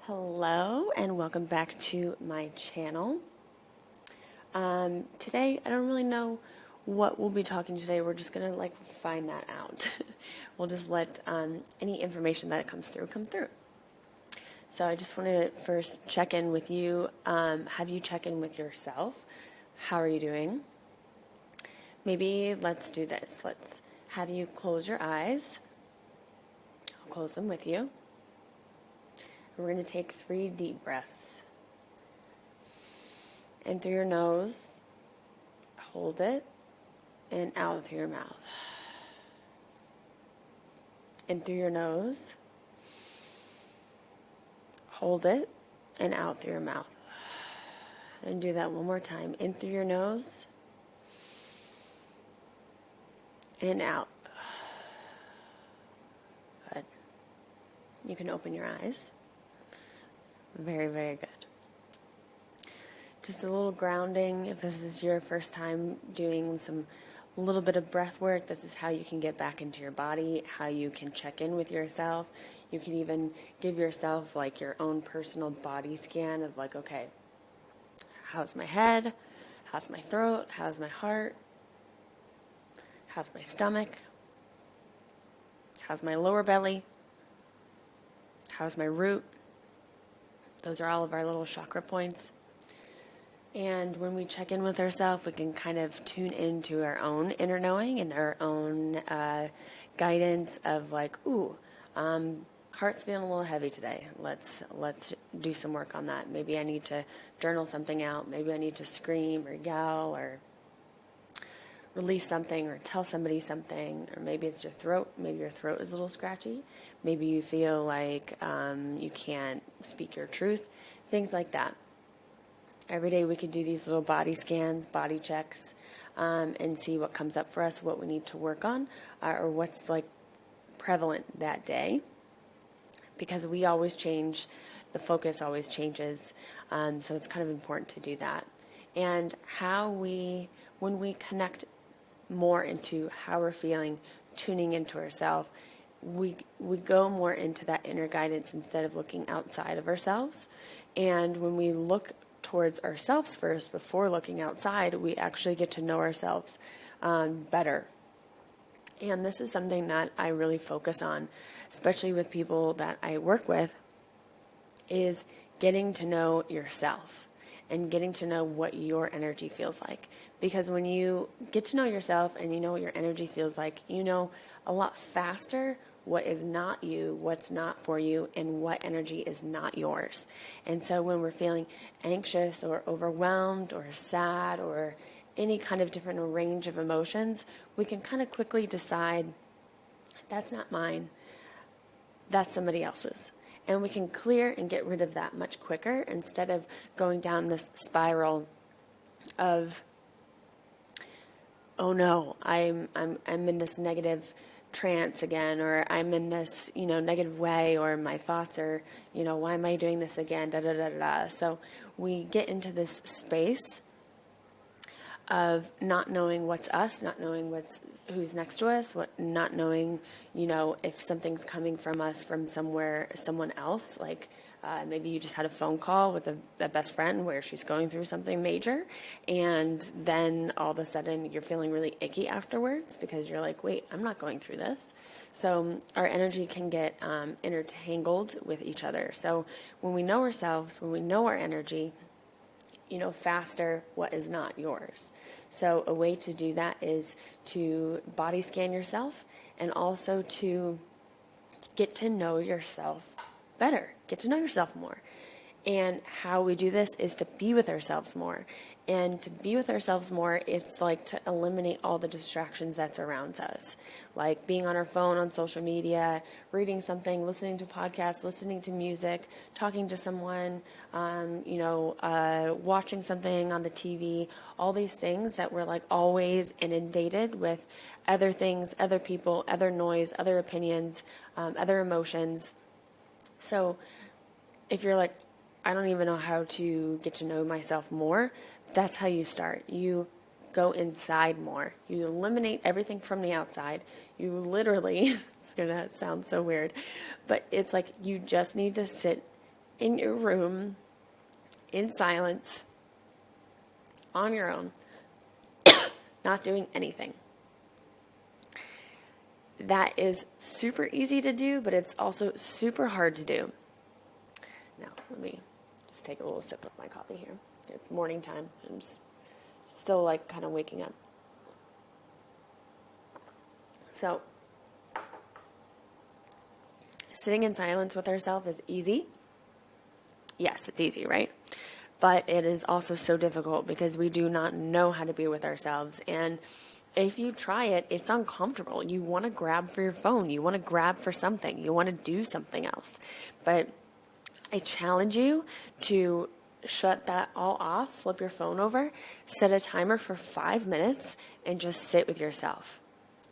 Hello and welcome back to my channel. Today, I don't really know what we'll be talking today. We're just going to find that out. We'll just let any information that comes through come through. So I just wanted to first check in with you. Have you check in with yourself? How are you doing? Maybe let's do this. Let's have you close your eyes. I'll close them with you. We're going to take 3 deep breaths. In through your nose, hold it, and out through your mouth. In through your nose, hold it, and out through your mouth. And do that one more time. In through your nose, and out. Good. You can open your eyes. Very, very good. Just a little grounding. If this is your first time doing a little bit of breath work, this is how you can get back into your body, how you can check in with yourself. You can even give yourself your own personal body scan of okay, how's my head? How's my throat? How's my heart? How's my stomach? How's my lower belly? How's my root? Those are all of our little chakra points. And when we check in with ourselves, we can kind of tune into our own inner knowing and our own guidance of heart's feeling a little heavy today. Let's do some work on that. Maybe I need to journal something out. Maybe I need to scream or yell or release something or tell somebody something. Or maybe it's your throat. Maybe your throat is a little scratchy. Maybe you feel like you can't speak your truth. Things like that. Every day we could do these little body scans, body checks, and see what comes up for us, what we need to work on, or what's prevalent that day. Because we always change, the focus always changes, so it's kind of important to do that. And when we connect more into how we're feeling, tuning into ourselves, we go more into that inner guidance instead of looking outside of ourselves. And when we look towards ourselves first before looking outside, we actually get to know ourselves better. And this is something that I really focus on, especially with people that I work with, is getting to know yourself and getting to know what your energy feels like. Because when you get to know yourself and you know what your energy feels like, you know a lot faster what is not you, what's not for you, and what energy is not yours. And so when we're feeling anxious or overwhelmed or sad or any kind of different range of emotions, we can kind of quickly decide, that's not mine, that's somebody else's. And we can clear and get rid of that much quicker instead of going down this spiral of, oh no, I'm in this negative trance again, or I'm in this, negative way, or my thoughts are, why am I doing this again, da da da da. So we get into this space of not knowing what's us, not knowing who's next to us, not knowing, if something's coming from us from someone else, maybe you just had a phone call with a best friend where she's going through something major, and then all of a sudden you're feeling really icky afterwards because you're like, wait, I'm not going through this. So our energy can get intertangled with each other. So when we know ourselves, when we know our energy, faster what is not yours. So a way to do that is to body scan yourself and also to get to know yourself better, get to know yourself more. And how we do this is to be with ourselves more. And to be with ourselves more, it's to eliminate all the distractions that surrounds us. Like being on our phone, on social media, reading something, listening to podcasts, listening to music, talking to someone, watching something on the TV, all these things that we're always inundated with other things, other people, other noise, other opinions, other emotions. So if you're I don't even know how to get to know myself more, that's how you start. You go inside more. You eliminate everything from the outside. You literally, it's going to sound so weird, but it's you just need to sit in your room, in silence, on your own, not doing anything. That is super easy to do, but it's also super hard to do. Now, let me just take a little sip of my coffee here. It's morning time. I'm still like kind of waking up. So, sitting in silence with ourselves is easy. Yes, it's easy, right? But it is also so difficult because we do not know how to be with ourselves. And if you try it, it's uncomfortable. You want to grab for your phone. You want to grab for something. You want to do something else. But I challenge you to shut that all off, flip your phone over, set a timer for 5 minutes, and just sit with yourself.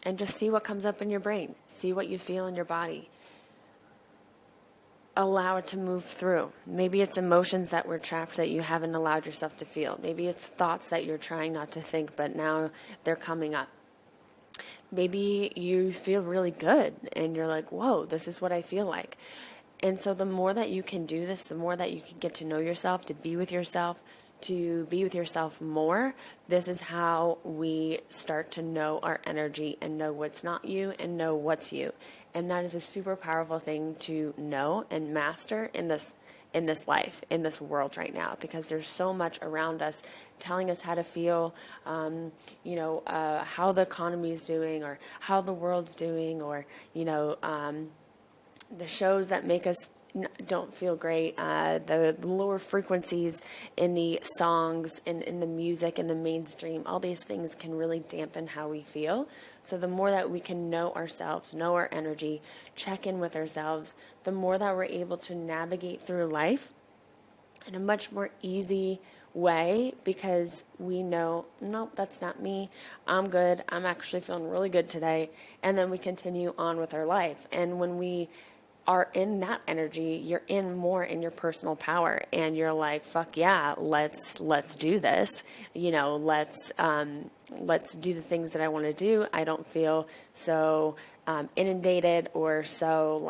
And just see what comes up in your brain. See what you feel in your body. Allow it to move through. Maybe it's emotions that were trapped that you haven't allowed yourself to feel. Maybe it's thoughts that you're trying not to think, but now they're coming up. Maybe you feel really good and you're like, whoa, this is what I feel like. And so the more that you can do this, the more that you can get to know yourself, to be with yourself more. This is how we start to know our energy and know what's not you and know what's you. And that is a super powerful thing to know and master in this life, in this world right now, because there's so much around us telling us how to feel, how the economy is doing or how the world's doing, or, the shows that make us don't feel great, the lower frequencies in the songs, in the music, in the mainstream, all these things can really dampen how we feel. So the more that we can know ourselves, know our energy, check in with ourselves, the more that we're able to navigate through life in a much more easy way, because we know, nope, that's not me. I'm good. I'm actually feeling really good today. And then we continue on with our life. And when we are in that energy, you're in more in your personal power, and you're like, fuck yeah, let's do this. Let's do the things that I want to do. I don't feel so inundated or so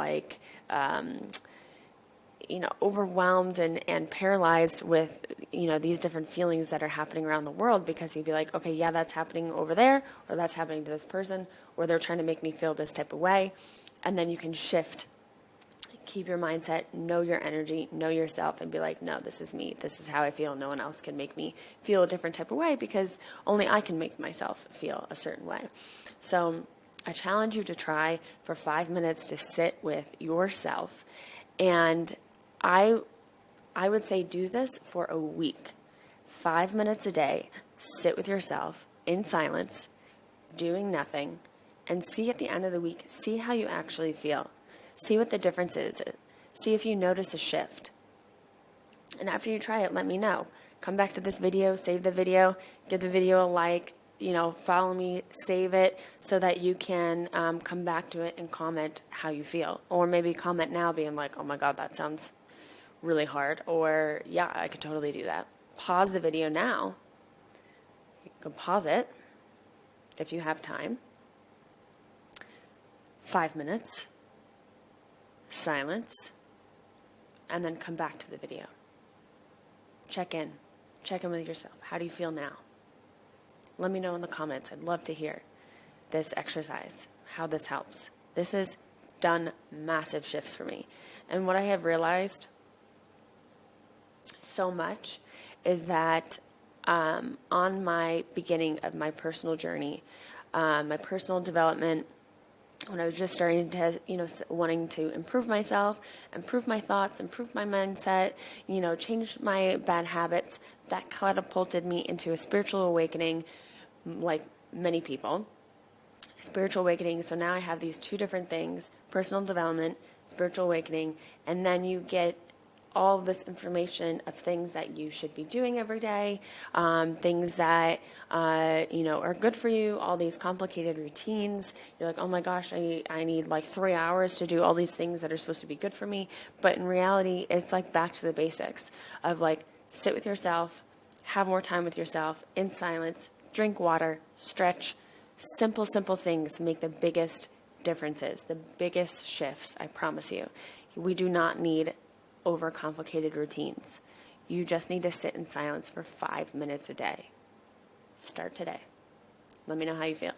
overwhelmed and paralyzed with, these different feelings that are happening around the world, because you'd be like, okay, yeah, that's happening over there, or that's happening to this person, or they're trying to make me feel this type of way. And then you can shift. Keep your mindset, know your energy, know yourself, and be like, no, this is me. This is how I feel. No one else can make me feel a different type of way, because only I can make myself feel a certain way. So I challenge you to try for 5 minutes to sit with yourself. And I would say do this for a week. 5 minutes a day, sit with yourself in silence, doing nothing, and see at the end of the week, see how you actually feel. See what the difference is. See if you notice a shift. And after you try it, let me know. Come back to this video, save the video, give the video a like, follow me, save it, so that you can come back to it and comment how you feel. Or maybe comment now being like, oh my God, that sounds really hard. Or, yeah, I could totally do that. Pause the video now. You can pause it if you have time. 5 minutes. Silence, and then come back to the video. Check in with yourself. How do you feel now? Let me know in the comments. I'd love to hear this exercise, how this helps. This has done massive shifts for me. And what I have realized so much is that on my beginning of my personal journey, my personal development, when I was just starting to, wanting to improve myself, improve my thoughts, improve my mindset, change my bad habits, that catapulted me into a spiritual awakening, like many people. Spiritual awakening. So now I have these two different things: personal development, spiritual awakening, and then you get all of this information of things that you should be doing every day, things that, are good for you, all these complicated routines. You're like, oh my gosh, I need like 3 hours to do all these things that are supposed to be good for me. But in reality, it's like back to the basics of like, sit with yourself, have more time with yourself in silence, drink water, stretch. Simple things make the biggest differences, the biggest shifts, I promise you. We do not need overcomplicated routines. You just need to sit in silence for 5 minutes a day. Start today. Let me know how you feel.